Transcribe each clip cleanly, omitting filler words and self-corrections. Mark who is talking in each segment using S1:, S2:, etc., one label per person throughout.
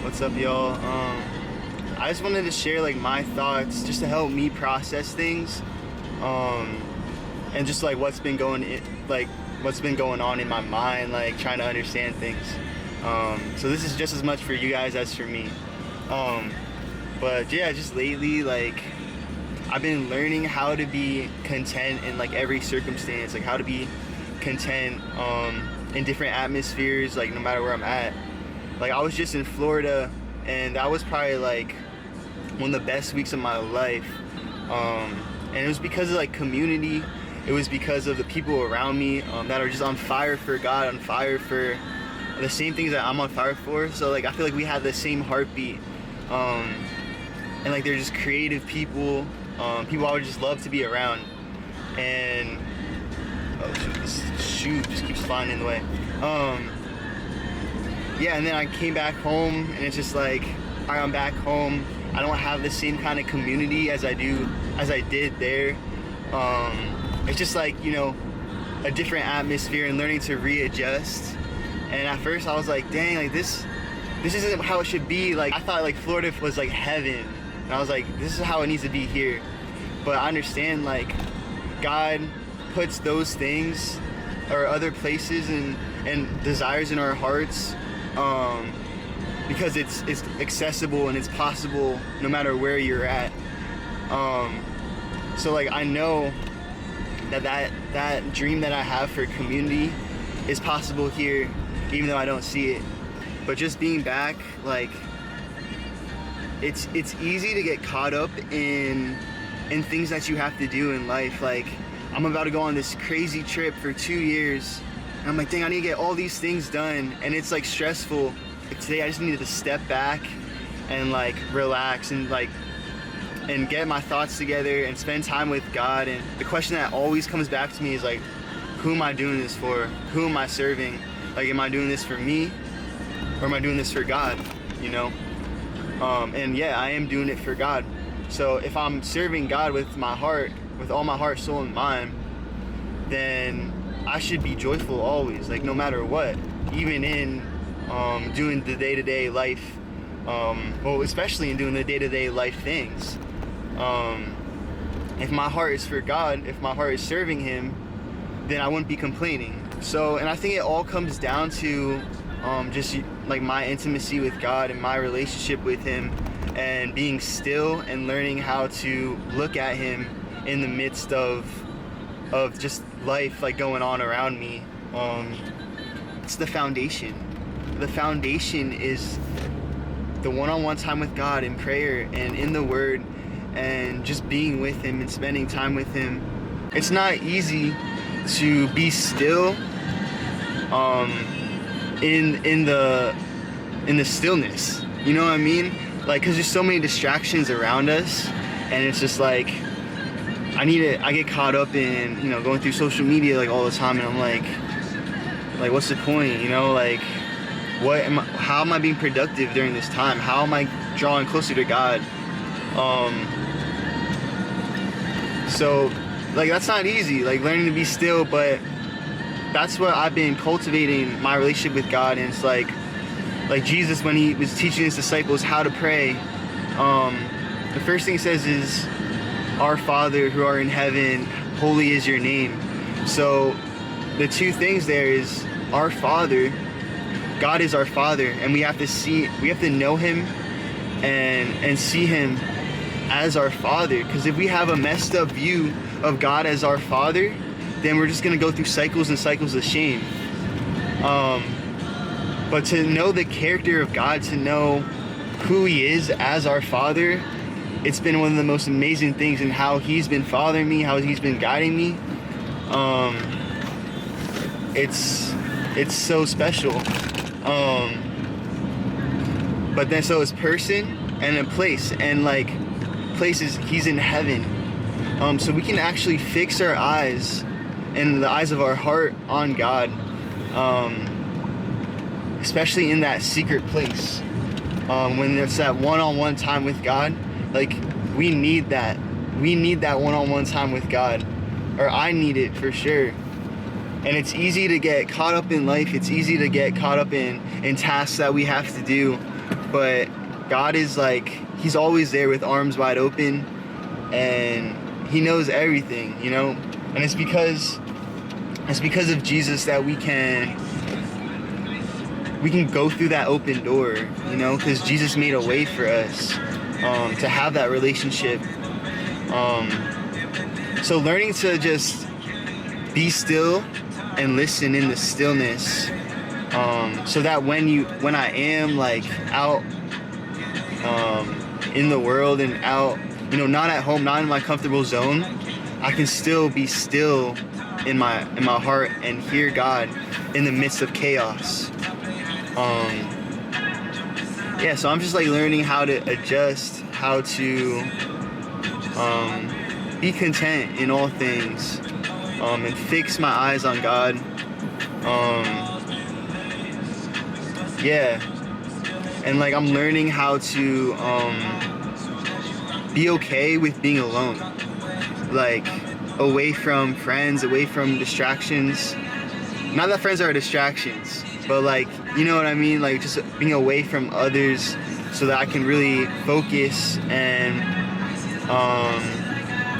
S1: What's up, y'all? I just wanted to share like my thoughts, just to help me process things, and just like what's been going on in my mind, like trying to understand things. So this is just as much for you guys as for me. But yeah, just lately, like I've been learning how to be content in like every circumstance, like how to be content in different atmospheres, like no matter where I'm at. Like I was just in Florida, and that was probably like one of the best weeks of my life. And it was because of like community. It was because of the people around me that are just on fire for God, on fire for the same things that I'm on fire for. So like I feel like we had the same heartbeat. And like they're just creative people, people I would just love to be around. And oh shoot, this shoe just keeps flying in the way. Yeah, and then I came back home, and it's just like, all right, I'm back home. I don't have the same kind of community as I did there. It's just like, you know, a different atmosphere and learning to readjust. And at first I was like, dang, like this isn't how it should be. Like I thought like Florida was like heaven, and I was like, this is how it needs to be here. But I understand like God puts those things or other places and desires in our hearts because it's accessible and it's possible no matter where you're at. So like I know that dream that I have for community is possible here, even though I don't see it. But just being back, like it's easy to get caught up in things that you have to do in life. Like I'm about to go on this crazy trip for 2 years, and I'm like, dang, I need to get all these things done, and it's like stressful. Like today I just needed to step back and like relax and get my thoughts together and spend time with God. And the question that always comes back to me is like, who am I doing this for? Who am I serving? Like, am I doing this for me, or am I doing this for God? You know? And yeah, I am doing it for God. So if I'm serving God with my heart, with all my heart, soul, and mind, then I should be joyful always, like no matter what, even in doing the day-to-day life, well, especially in doing the day-to-day life things. If my heart is for God, if my heart is serving Him, then I wouldn't be complaining. So, and I think it all comes down to just like my intimacy with God and my relationship with Him, and being still and learning how to look at Him in the midst of just life like going on around me. It's the foundation. The foundation is the one-on-one time with God in prayer and in the Word, and just being with Him and spending time with Him. It's not easy to be still in the stillness, you know what I mean? Like, because there's so many distractions around us, and it's just like I get caught up in, you know, going through social media like all the time, and I'm like what's the point, you know? Like how am I being productive during this time? How am I drawing closer to God? So like that's not easy, like learning to be still, but that's what I've been cultivating, my relationship with God. And it's like Jesus, when He was teaching His disciples how to pray, the first thing He says is, "Our Father who art in heaven, holy is your name." So the two things there is our Father. God is our Father, and we have to know Him and see Him as our Father. Because if we have a messed up view of God as our Father, then we're just gonna go through cycles and cycles of shame. But to know the character of God, to know who He is as our Father, it's been one of the most amazing things in how He's been fathering me, how He's been guiding me. It's so special. But then so is person and a place, and like places, He's in heaven. So we can actually fix our eyes and the eyes of our heart on God, especially in that secret place, when it's that one-on-one time with God. Like we need that one-on-one time with God, or I need it for sure. And it's easy to get caught up in life. It's easy to get caught up in tasks that we have to do. but God is like, he's always there with arms wide open, and he knows everything, you know? And it's because of Jesus that we can go through that open door, you know, because Jesus made a way for us to have that relationship. So learning to just be still and listen in the stillness, so that when I am like out in the world and out, you know, not at home, not in my comfortable zone, I can still be still in my heart and hear God in the midst of chaos. Yeah, so I'm just like learning how to adjust, how to be content in all things, and fix my eyes on God. Yeah, and like I'm learning how to be okay with being alone, like away from friends, away from distractions. Not that friends are distractions, but like, you know what I mean? Like just being away from others so that I can really focus and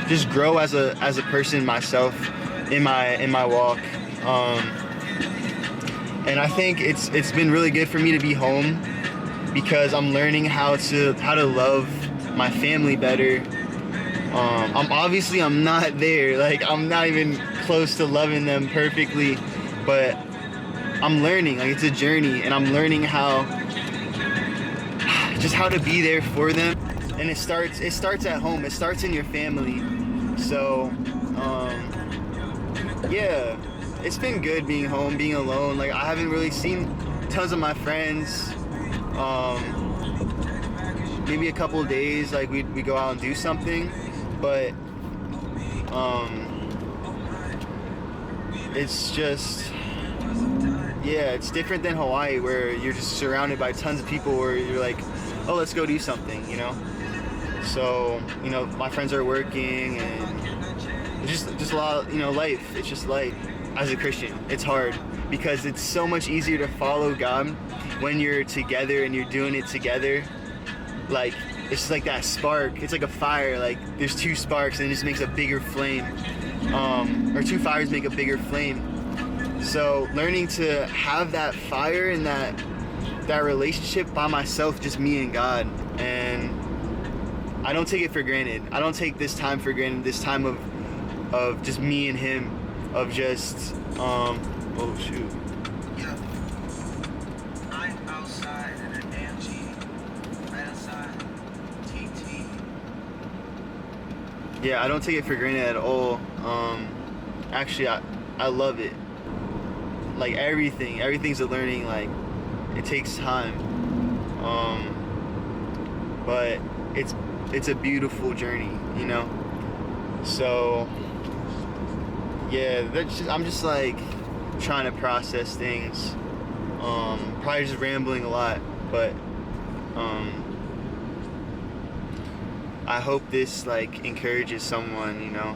S1: just grow as a person myself in my walk. And I think it's been really good for me to be home, because I'm learning how to love my family better. I'm not there, like I'm not even close to loving them perfectly, but I'm learning, like it's a journey, and I'm learning how to be there for them. And it starts at home, it starts in your family. So yeah, it's been good being home, being alone. Like I haven't really seen tons of my friends. Maybe a couple of days, like we go out and do something, but it's just, yeah, it's different than Hawaii, where you're just surrounded by tons of people, where you're like, oh, let's go do something, you know? So, you know, my friends are working, and it's just a lot of, you know, life. It's just life. As a Christian, it's hard, because it's so much easier to follow God when you're together and you're doing it together. Like, it's just like that spark. It's like a fire. Like, there's two sparks, and it just makes a bigger flame. Or two fires make a bigger flame. So learning to have that fire and that relationship by myself, just me and God, and I don't take it for granted. I don't take this time for granted. This time of just me and Him, of just oh shoot.
S2: Yeah. I'm outside at an AMG, right outside TT.
S1: Yeah, I don't take it for granted at all. Actually, I love it. Like everything's a learning. Like, it takes time, but it's a beautiful journey, you know. So yeah, I'm just like trying to process things. Probably just rambling a lot, but I hope this like encourages someone, you know.